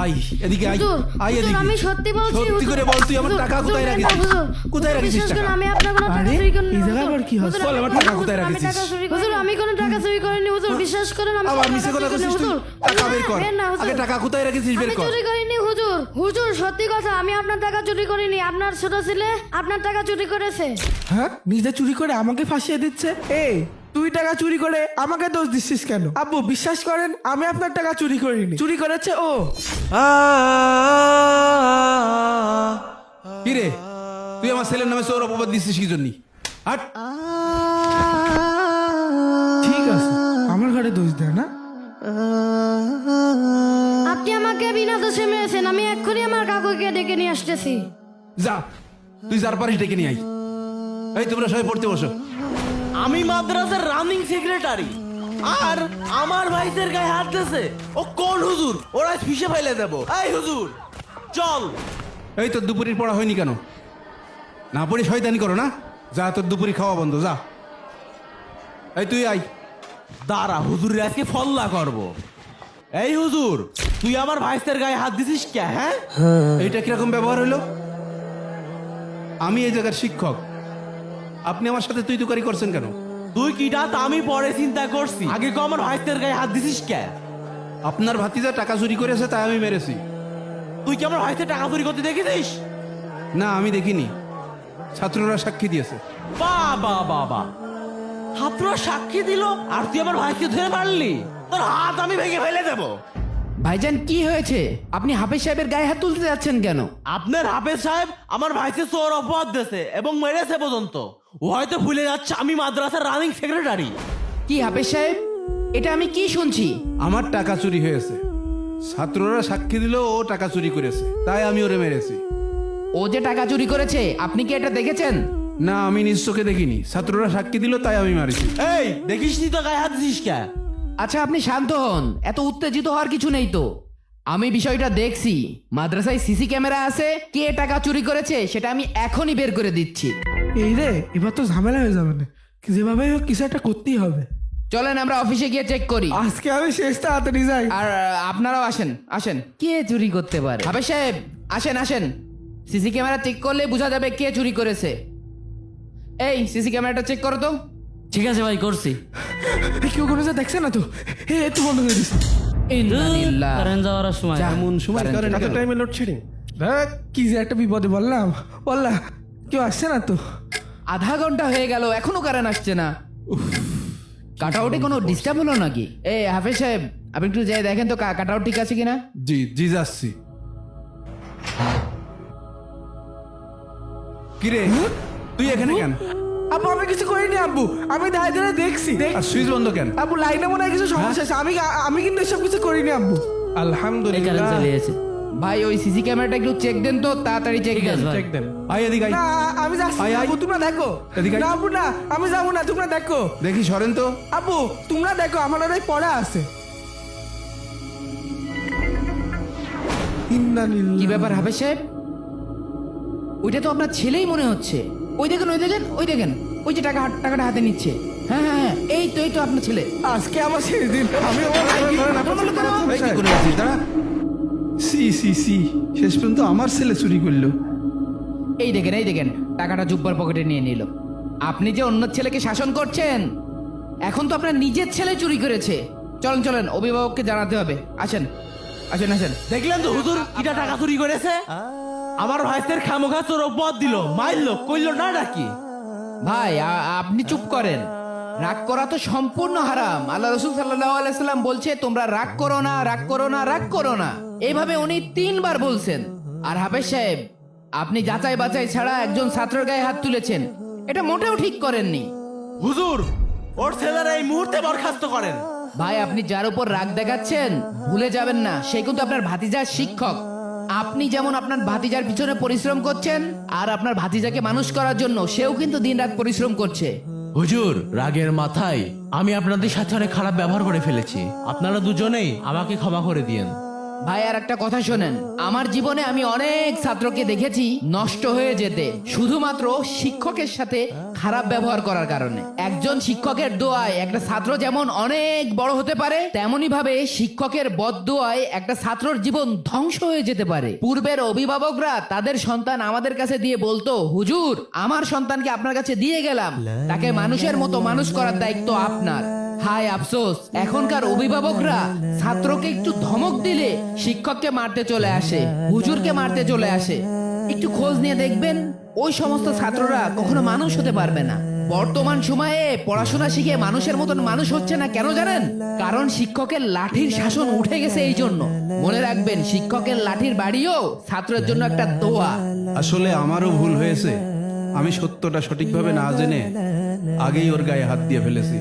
I এদিকে I হুজুর, I হুজুর, এদিকে আমি সত্যি বলছি, সত্যি হুজুর। করে বল তুই আমার হুজুর, টাকা হুজুর, কোথায় রাখিস হুজুর, কোথায় রাখিস বিশ্বাস করুন, টাকা আমি আপনার কোনো টাকা আরে, চুরি করিনি, এই জায়গায় হুজুর। আবার কি হচ্ছে? হুজুর, বল, আমার আমি টাকা কোথায় আমি রাখিস? টাকা চুরি করিনি। হুজুর, আমি কোনো টাকা চুরি করিনি, হুজুর, বিশ্বাস করেন, আমি আবার কোনো মিছে টাকা কথা চুরি কইছিস করিনি, তুই হুজুর। টাকা বের কর বের না, হুজুর। আগে টাকা কোথায় রাখিস বের আমি কর চুরি করিনি, হুজুর। হুজুর, সত্যি কথা, আমি আপনার টাকা চুরি করিনি। আপনার ছোট ছেলে আপনার টাকা চুরি করেছে। হ্যাঁ, নিজে চুরি করে আমাকে ফাঁসিয়ে দিচ্ছে। এই, তুই টাকা চুরি করে আমাকে দোষ দিচ্ছিস কেন? আব্বু, বিশ্বাস করেন, আমি আপনার টাকা চুরি করিনি, চুরি করেছে ও। কি রে তুই আমার ছেলের নামে চোর অপবাদ দিছিস কি জন্য হাট ঠিক আছে, আমার ঘরে দোষ দেয় না। আপনি আমাকে বিনা দোষে মেরেছেন। আমি এক্ষুনি আমার কাকুকে ডেকে নিয়ে আসতেছি। যা তুই যার পারিস ডেকে নিয়ে আই এই তোমরা সবাই পড়তে বসো আমি মাদ্রাসার রানিং সেক্রেটারি আর আমার ভাইদের গায়ে হাত দিয়েছে। ও কোন হুজুর? ওরা ফিসে ফাইলে দেব। এই হুজুর চল। এই তোর দুপুরের পড়া হয়নি কেন না পড়ি শয়তানি করো না যা তোর দুপুরি খাওয়া বন্ধ যা এই তুই আই দাঁড়া, হুজুরের আজকে ফল্লা করব। এই হুজুর, তুই আমার ভাইদের গায়ে হাত দিছিস কে? হ্যাঁ, এইটা কিরকম ব্যবহার হলো আমি এই জায়গার শিক্ষক আপনি আমার সাথে তুই তুকারি করছেন কেন তুই কিটা তা আমি পরে চিন্তা করছি, আগে কো আমার ভাইদের গায়ে হাত দিছিস কে? আপনার ভাতিজা টাকা চুরি করেছে তাই আমি মেরেছি তুই কি আমার ভাইদের টাকা চুরি করতে দেখেছিস? না আমি দেখিনি ছাত্ররা সাক্ষী দিয়েছে বাবা বাবা, ছাত্ররা সাক্ষী দিল আর তুই আমার ভাইকে ধরে মারলি? তোর হাত আমি ভেঙে ফেলে দেবো। ভাইজান কি হয়েছে? আপনি হাফেজ সাহেবের গায়ে হাত তুলতে যাচ্ছেন কেন? আপনার হাফেজ সাহেব আমার ভাইকে চোর অপবাদ দিয়েছে এবং মেরেছে পর্যন্ত। ও হয়তো ভুলে যাচ্ছে আমি মাদ্রাসার রানিং সেক্রেটারি। কি হাফেজ সাহেব, এটা আমি কি শুনছি? আমার টাকা চুরি হয়েছে ছাত্ররা সাক্ষী দিল ও টাকা চুরি করেছে তাই আমি ওরে মেরেছি ও যে টাকা চুরি করেছে আপনি কি এটা দেখেছেন? না আমি নিজ চোখে দেখিনি ছাত্ররা সাক্ষী দিল তাই আমি মারিছি এই দেখিস নি তো গায়ে হাত দিস কে? আচ্ছা আপনি শান্ত হন, এত উত্তেজিত হওয়ার কিছু নেই তো। আমি বিষয়টা দেখছি, মাদ্রাসায় সিসি ক্যামেরা আছে, কে টাকা চুরি করেছে সেটা আমি এখনই বের করে দিচ্ছি। এই রে, এবার তো ঝামেলা হয়ে যাবে না, যেভাবে হোক কিছু একটা করতেই হবে। চলেন আমরা অফিসে গিয়ে চেক করি। আজকে আমি শেষ তাড়াতাড়ি যাই। আর আপনারাও আসেন আসেন। কে চুরি করতে পারে? হাফেজ সাহেব আসেন আসেন, সিসি ক্যামেরা চেক করলে বোঝা যাবে কে চুরি করেছে। এই সিসি ক্যামেরাটা চেক করো তো। ঠিক আছে ভাই, করছি। কেউ কোনো যা দেখছে না তো? একটু বন্ধ করে দিস। ইন্নালিল্লাহ। কারেন্ট যাওয়ার সময় এমন সময় কারেন্ট কারেন্ট এত গেল। টাইমে লোডশেডিং, কি যে একটা বিপদে বললাম। কেউ আসছে না তো? আধা ঘন্টা হয়ে গেল এখনো কারেন্ট আসছে না। কাটাউটে কোনো ডিস্টার্ব হলো নাকি? এই হাফেজ সাহেব আপনি একটু যাই দেখেন তো কাটাউট ঠিক আছে কিনা। জি জি যাচ্ছি কিরে তুই এখানে কেন আব্বু, আমি কিছু করিনি আব্বু, আমি দাঁড়িয়ে দাঁড়িয়ে দেখছি। আর সুইচ বন্ধ কেন আব্বু, লাইনে মনে হয় কিছু সমস্যা আছে। আমি কিন্তু এসব কিছু করিনি আব্বু। এই কারেন্ট আলহামদুলিল্লাহ চলে গেছে। ভাই ওই সিসি ক্যামেরাটা একটু চেক দেন তো, তাড়াতাড়ি চেক ঠিক দেন। আছে ভাই। চেক দেন আই এদিকে আই না, আমি যাচ্ছি আয়, না, আয়। আব্বু, তোমরা দেখো। এদিকে আয়। না আব্বু, না, আমি যাবো না, তোমরা দেখো। দেখি সরেন তো আব্বু, তোমরা দেখো, আমার ওই পড়া আছে। কি ব্যাপার হাফেজ সাহেব? ওইটা তো আপনার ছেলেই মনে হচ্ছে। ওই দেখেন ওই দেখেন ওই দেখেন, ওই যে টাকাটা হাতে নিচ্ছে। হ্যাঁ হ্যাঁ হ্যাঁ, এই তো আপনার ছেলে। আজকে আমার শেষ দিন। আমি এই কি করে আছিস দাঁড়া সি সি সি শেষ পর্যন্ত আমার ছেলে চুরি করলো এই দেখেন টাকাটা জুব্বার পকেটে নিয়ে নিল। আপনি যে অন্য ছেলেকে শাসন করছেন, এখন তো আপনার নিজের ছেলে চুরি করেছে। চলেন অভিভাবককে জানাতে হবে। আসেন আসেন আসেন। দেখলেন তো হুজুর কিটা টাকা চুরি করেছে? আমার ভাইদের খামোখা চোর অপবাদ দিল, মারলো, কইলো না নাকি? ভাই আপনি চুপ করেন। রাগ করা তো সম্পূর্ণ হারাম। আল্লাহ রসুল সাল্লাল্লাহু আলাইহি সাল্লাম বলছে তোমরা রাগ করো না, রাগ করো না, রাগ করো না। এইভাবে উনি 3 বার বলছেন। আর হাফেজ সাহেব আপনি যাচাই বাছাই ছাড়া একজন ছাত্রের গায়ে হাত তুলেছেন, এটা মোটেও ঠিক করেননি। হুজুর ওর ছেলেরা এই মুহূর্তে বরখাস্ত করেন। ভাই আপনি যার উপর রাগ দেখাচ্ছেন ভুলে যাবেন না, সে কিন্তু আপনার ভাতিজার শিক্ষক। আপনি যেমন আপনার ভাতিজার পিছনে পরিশ্রম করছেন, আর আপনার ভাতিজাকে মানুষ করার জন্য সেও কিন্তু দিনরাত পরিশ্রম করছে। হুজুর রাগের মাথায় আমি আপনাদের সাথে অনেক খারাপ ব্যবহার করে ফেলেছি, আপনারা দুজনেই আমাকে ক্ষমা করে দিয়েন। ভাই আর একটা কথা শোনেন, আমার জীবনে আমি অনেক ছাত্রকে দেখেছি নষ্ট হয়ে যেতে শুধুমাত্র শিক্ষকের সাথে খারাপ ব্যবহার করার কারণে। একজন শিক্ষকের দোয়ায় একটা ছাত্র যেমন অনেক বড় হতে পারে, তেমনি ভাবে শিক্ষকের বদদোয়ায় একটা ছাত্রর জীবন ধ্বংস হয়ে যেতে পারে। পূর্বের অভিভাবকরা তাদের সন্তান আমাদের কাছে দিয়ে বলতো, হুজুর আমার সন্তানকে আপনার কাছে দিয়ে গেলাম, তাকে মানুষের মতো মানুষ করার দায়িত্ব আপনার। হায় আফসোস, এখনকার অভিভাবকরা ছাত্রকে একটু ধমক দিলে শিক্ষককে মারতে চলে আসে, হুজুরকে মারতে চলে আসে। একটু খোঁজ নিয়ে দেখবেন ওই সমস্ত ছাত্ররা কখনো মানুষ হতে পারবে না। বর্তমান সময়ে পড়াশোনা শিখে মানুষের মতন মানুষ হচ্ছে না, কেন জানেন? কারণ শিক্ষকের লাঠির শাসন উঠে গেছে। এই জন্য মনে রাখবেন, শিক্ষকের লাঠির বাড়িও ছাত্রের জন্য একটা দোয়া। আসলে আমারও ভুল হয়েছে, আমি সত্যটা সঠিকভাবে না জেনে আগেই ওর গায়ে হাত দিয়ে ফেলেছি।